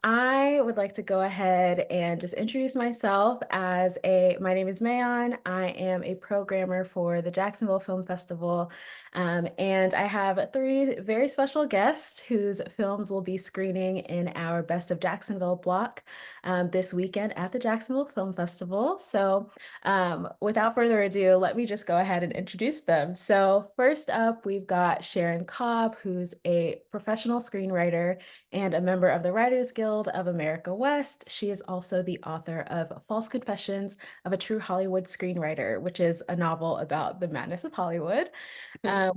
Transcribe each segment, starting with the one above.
I would like to go ahead and just introduce myself my name is Mayon. I am a programmer for the Jacksonville Film Festival. And I have three very special guests whose films will be screening in our Best of Jacksonville block this weekend at the Jacksonville Film Festival. Without further ado, let me just go ahead and introduce them. So first up, we've got Sharon Cobb, who's a professional screenwriter and a member of the Writers Guild of America West. She is also the author of False Confessions of a True Hollywood Screenwriter, which is a novel about the madness of Hollywood.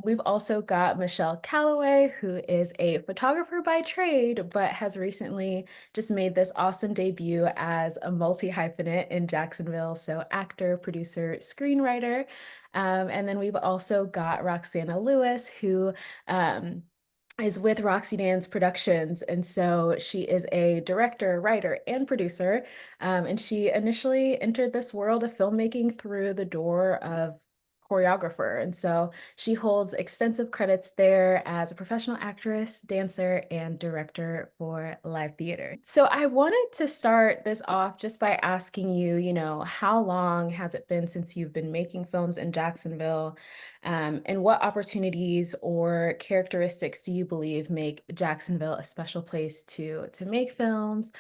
We've also got Michelle Calloway, who is a photographer by trade, but has recently just made this awesome debut as a multi-hyphenate in Jacksonville. So actor, producer, screenwriter. And then we've also got Roxana Lewis, who is with Roxy Dance Productions. And so she is a director, writer, and producer. And she initially entered this world of filmmaking through the door of choreographer. And so she holds extensive credits there as a professional actress, dancer, and director for live theater. So I wanted to start this off just by asking you, how long has it been since you've been making films in Jacksonville? And what opportunities or characteristics do you believe make Jacksonville a special place to make films,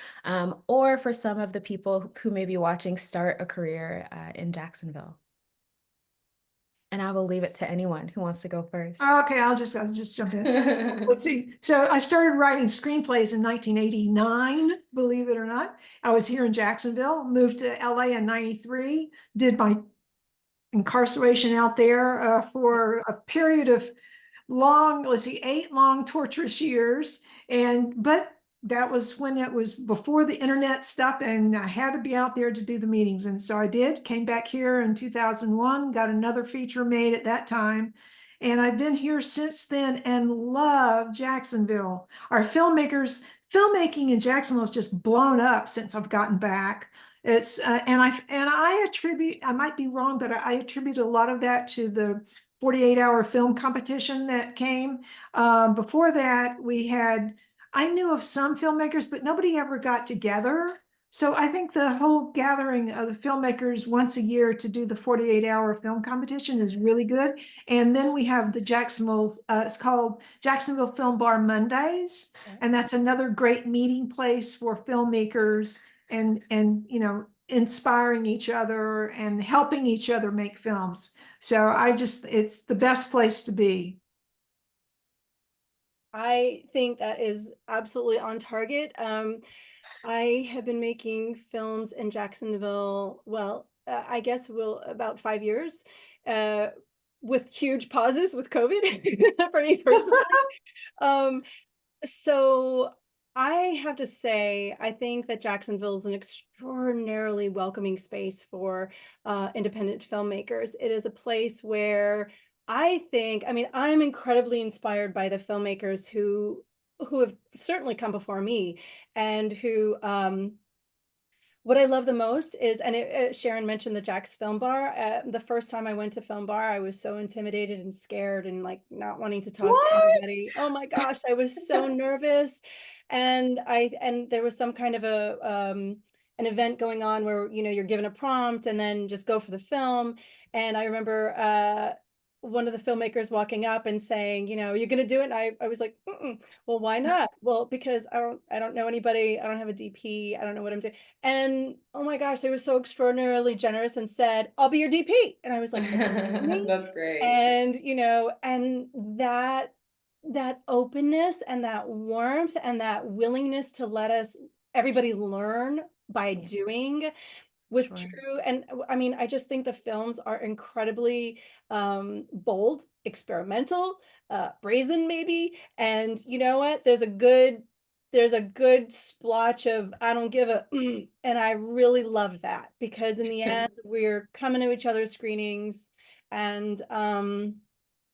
or for some of the people who may be watching start a career in Jacksonville? And I will leave it to anyone who wants to go first. Okay, I'll just jump in. Let's see. So I started writing screenplays in 1989, believe it or not. I was here in Jacksonville, moved to LA in 93, did my incarceration out there for a period of long, let's see, 8 long torturous years. But that was when it was before the internet stuff, and I had to be out there to do the meetings. And so I did, came back here in 2001, got another feature made at that time. And I've been here since then and love Jacksonville. Our filmmaking in Jacksonville has just blown up since I've gotten back. It's I attribute, I might be wrong, but I attribute a lot of that to the 48-hour film competition that came. Before that, I knew of some filmmakers, but nobody ever got together. So I think the whole gathering of the filmmakers once a year to do the 48-hour film competition is really good. And then we have the it's called Jacksonville Film Bar Mondays. And that's another great meeting place for filmmakers and inspiring each other and helping each other make films. So it's the best place to be. I think that is absolutely on target. I have been making films in Jacksonville, I guess about 5 years, uh, with huge pauses with COVID for me personally. Um, so I have to say, I think that Jacksonville is an extraordinarily welcoming space for independent filmmakers. It is a place where I'm incredibly inspired by the filmmakers who have certainly come before me and who what I love the most is, Sharon mentioned the Jack's Film Bar. The first time I went to Film Bar, I was so intimidated and scared and like not wanting to talk to What? anybody. Oh my gosh, I was so nervous. And there was some kind of an event going on where, you're given a prompt and then just go for the film. And I remember one of the filmmakers walking up and saying, you're going to do it. And I was like, mm-mm. Well, why not? Well, because I don't know anybody. I don't have a DP. I don't know what I'm doing. And oh my gosh, they were so extraordinarily generous and said, I'll be your DP. And I was like, really? That's great. And, and that openness and that warmth and that willingness to everybody learn by Yeah, doing with sure. true. And I mean, I just think the films are incredibly bold, experimental, brazen maybe. And you know what? There's a good splotch of I don't give a and I really love that because in the end we're coming to each other's screenings and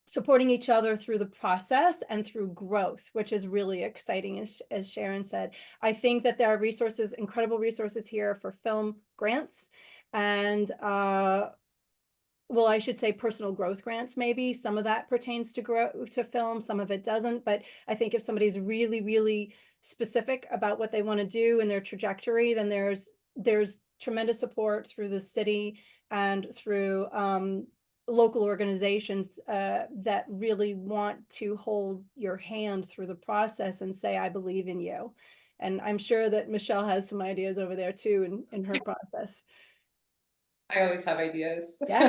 supporting each other through the process and through growth, which is really exciting, as Sharon said. I think that there are incredible resources here for film grants and I should say personal growth grants, maybe. Some of that pertains to film, some of it doesn't. But I think if somebody's really, really specific about what they want to do and their trajectory, then there's tremendous support through the city and through local organizations that really want to hold your hand through the process and say, I believe in you. And I'm sure that Michelle has some ideas over there too in her process. I always have ideas. Yeah.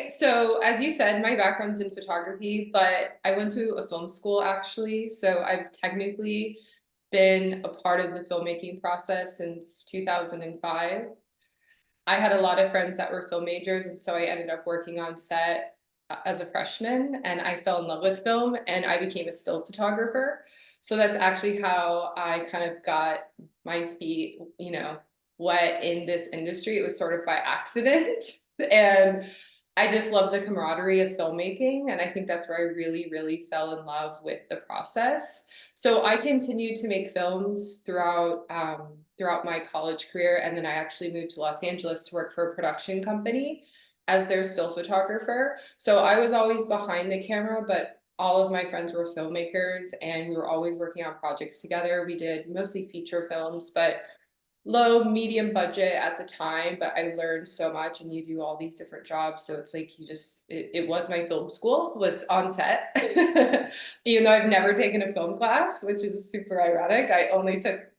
So as you said, my background's in photography, but I went to a film school actually. So I've technically been a part of the filmmaking process since 2005. I had a lot of friends that were film majors, and so I ended up working on set as a freshman, and I fell in love with film and I became a still photographer. So that's actually how I kind of got my feet, wet in this industry. It was sort of by accident. And I just love the camaraderie of filmmaking. And I think that's where I really, really fell in love with the process. So I continued to make films throughout my college career. And then I actually moved to Los Angeles to work for a production company as their still photographer. So I was always behind the camera, but all of my friends were filmmakers and we were always working on projects together. We did mostly feature films, but low, medium budget at the time, but I learned so much and you do all these different jobs. So it's like it was my film school, was on set. Even though I've never taken a film class, which is super ironic. I only took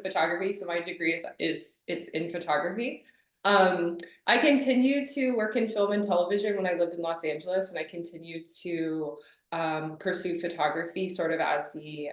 photography, so my degree it's in photography. I continued to work in film and television when I lived in Los Angeles, and I continued to pursue photography sort of as the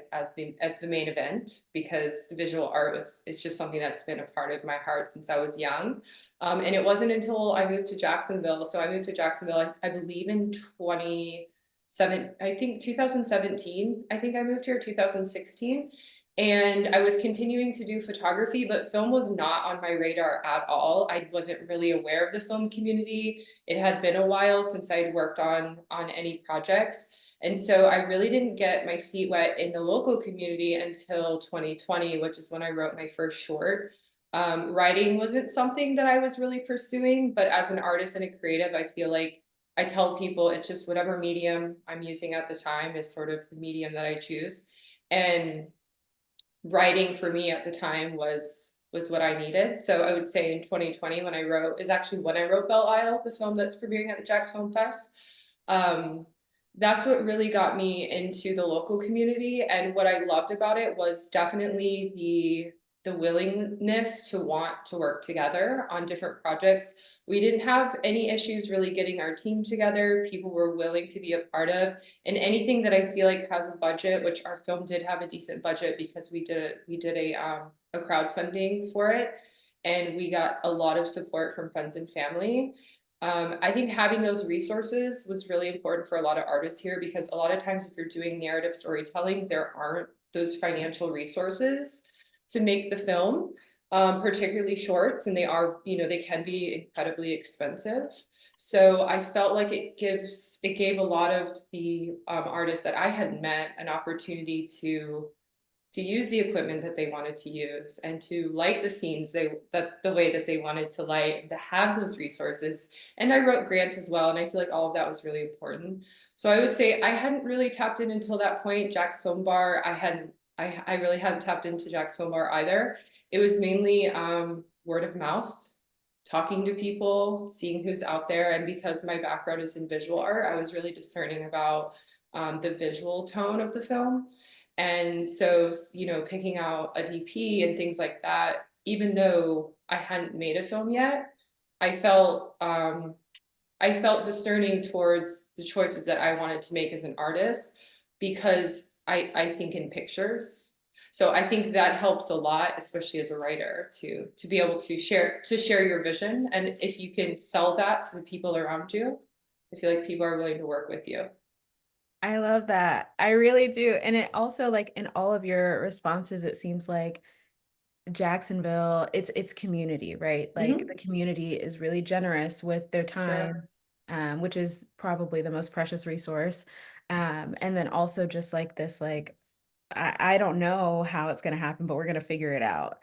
main event, because visual art it's just something that's been a part of my heart since I was young. And it wasn't until I moved to Jacksonville. So I moved to Jacksonville, I believe in 2017. I think I moved here 2016. And I was continuing to do photography, but film was not on my radar at all. I wasn't really aware of the film community. It had been a while since I'd worked on any projects. And so I really didn't get my feet wet in the local community until 2020, which is when I wrote my first short. Writing wasn't something that I was really pursuing, but as an artist and a creative, I feel like I tell people it's just whatever medium I'm using at the time is sort of the medium that I choose. And writing for me at the time was what I needed. So I would say in 2020 when I wrote Belle Isle, the film that's premiering at the Jax Film Fest. That's what really got me into the local community. And what I loved about it was definitely the willingness to want to work together on different projects. We didn't have any issues really getting our team together. People were willing to be a part of, and anything that I feel like has a budget, which our film did have a decent budget because we did a crowdfunding for it, and we got a lot of support from friends and family. I think having those resources was really important for a lot of artists here, because a lot of times if you're doing narrative storytelling, there aren't those financial resources to make the film, particularly shorts, and they can be incredibly expensive. So I felt like it gave a lot of the artists that I had met an opportunity to use the equipment that they wanted to use and to light the scenes the way that they wanted to light, and to have those resources. And I wrote grants as well, and I feel like all of that was really important. So I would say I hadn't really tapped in until that point. Jack's Film Bar, I really hadn't tapped into Jack's Film Bar either. It was mainly word of mouth, talking to people, seeing who's out there. And because my background is in visual art, I was really discerning about the visual tone of the film. And so, picking out a DP and things like that, even though I hadn't made a film yet, I felt discerning towards the choices that I wanted to make as an artist, because I think in pictures. So I think that helps a lot, especially as a writer, to be able to share your vision. And if you can sell that to the people around you, I feel like people are willing to work with you. I love that. I really do. And it also, like, in all of your responses, it seems like Jacksonville, it's community, right? Like the community is really generous with their time, which is probably the most precious resource. And then also just like this, like, I don't know how it's going to happen, but we're going to figure it out.